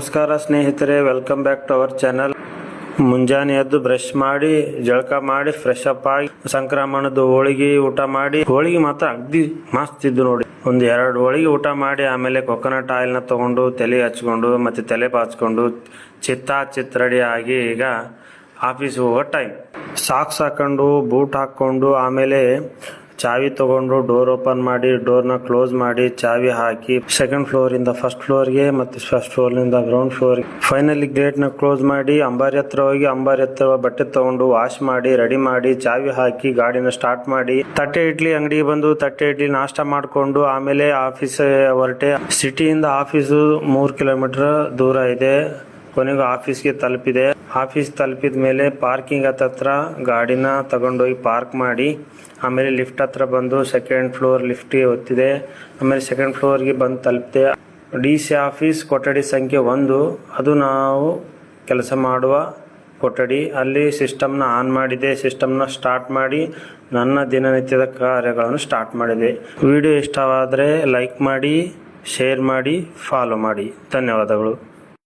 ನಮಸ್ಕಾರ ಸ್ನೇಹಿತರೆ, welcome back to our channel. ಮುಂಜಾನೆ ಎದ್ದು ಬ್ರಷ್ ಮಾಡಿ ಜಳಕ ಮಾಡಿ ಫ್ರೆಶ್ ಅಪ್ ಆಗಿ ಸಂಕ್ರಮಣದ ಹೋಳಿಗೆ ಊಟ ಮಾಡಿ, ಹೋಳಿಗೆ ಮಾತ್ರ ಅಗ್ದಿ ಮಸ್ತ್ ಇದ್ದು ನೋಡಿ. ಒಂದು 2 ಹೋಳಿಗೆ ಊಟ ಮಾಡಿ ಆಮೇಲೆ ಕೊಕೊನಟ್ ಆಯಿಲ್ ನ ತಗೊಂಡು ತಲೆ ಹಚ್ಕೊಂಡು ಮತ್ತೆ ತಲೆ ಬಾಚ್ಕೊಂಡು ಚಿತ್ತ ರೆಡಿ ಆಗಿ ಈಗ ಆಫೀಸ್ ಹೋಗೋ ಟೈಮ್. ಸಾಕ್ಸ್ ಹಾಕೊಂಡು ಬೂಟ್ ಹಾಕೊಂಡು ಆಮೇಲೆ ಚಾವಿ ತಗೊಂಡು ಡೋರ್ ಓಪನ್ ಮಾಡಿ ಡೋರ್ನ ಕ್ಲೋಸ್ ಮಾಡಿ ಚಾವಿ ಹಾಕಿ ಸೆಕೆಂಡ್ ಫ್ಲೋರ್ ಇಂದ ಫಸ್ಟ್ ಫ್ಲೋರ್ಗೆ ಮತ್ತೆ ಫಸ್ಟ್ ಫ್ಲೋರ್ ನಿಂದ ಗ್ರೌಂಡ್ ಫ್ಲೋರ್ ಫೈನಲಿ ಗೇಟ್ ನ ಕ್ಲೋಸ್ ಮಾಡಿ ಅಂಬಾರಿ ಹತ್ರ ಹೋಗಿ ಅಂಬಾರಿ ಹತ್ರ ಬಟ್ಟೆ ತಗೊಂಡು ವಾಶ್ ಮಾಡಿ ರೆಡಿ ಮಾಡಿ ಚಾವಿ ಹಾಕಿ ಗಾಡಿನ ಸ್ಟಾರ್ಟ್ ಮಾಡಿ ತಟ್ಟೆ ಇಡ್ಲಿ ಅಂಗಡಿಗೆ ಬಂದು ತಟ್ಟೆ ಇಡ್ಲಿ ನಾಷ್ಟ ಮಾಡ್ಕೊಂಡು ಆಮೇಲೆ ಆಫೀಸ್ ಹೊರಟೆ. ಸಿಟಿಯಿಂದ ಆಫೀಸು 3 ಕಿಲೋಮೀಟರ್ ದೂರ ಇದೆ. ಕೊನೆಗೂ ಆಫೀಸ್ಗೆ ತಲುಪಿದೆ. ಆಫೀಸ್ ತಲುಪಿದ ಮೇಲೆ ಪಾರ್ಕಿಂಗ್ ಹತ್ರ ಗಾಡಿನ ತಗೊಂಡೋಗಿ ಪಾರ್ಕ್ ಮಾಡಿ ಆಮೇಲೆ ಲಿಫ್ಟ್ ಹತ್ರ ಬಂದು ಸೆಕೆಂಡ್ ಫ್ಲೋರ್ ಲಿಫ್ಟ್ಗೆ ಒತ್ತಿದೆ. ಆಮೇಲೆ ಸೆಕೆಂಡ್ ಫ್ಲೋರ್ಗೆ ಬಂದು ತಲುಪಿದೆ. DC ಆಫೀಸ್ ಕೊಠಡಿ ಸಂಖ್ಯೆ 1, ಅದು ನಾವು ಕೆಲಸ ಮಾಡುವ ಕೊಠಡಿ. ಅಲ್ಲಿ ಸಿಸ್ಟಮ್ನ ಆನ್ ಮಾಡಿದೆ. ಸಿಸ್ಟಮ್ನ ಸ್ಟಾರ್ಟ್ ಮಾಡಿ ನನ್ನ ದಿನನಿತ್ಯದ ಕಾರ್ಯಗಳನ್ನು ಸ್ಟಾರ್ಟ್ ಮಾಡಿದೆ. ವಿಡಿಯೋ ಇಷ್ಟವಾದರೆ ಲೈಕ್ ಮಾಡಿ, ಶೇರ್ ಮಾಡಿ, ಫಾಲೋ ಮಾಡಿ. ಧನ್ಯವಾದಗಳು.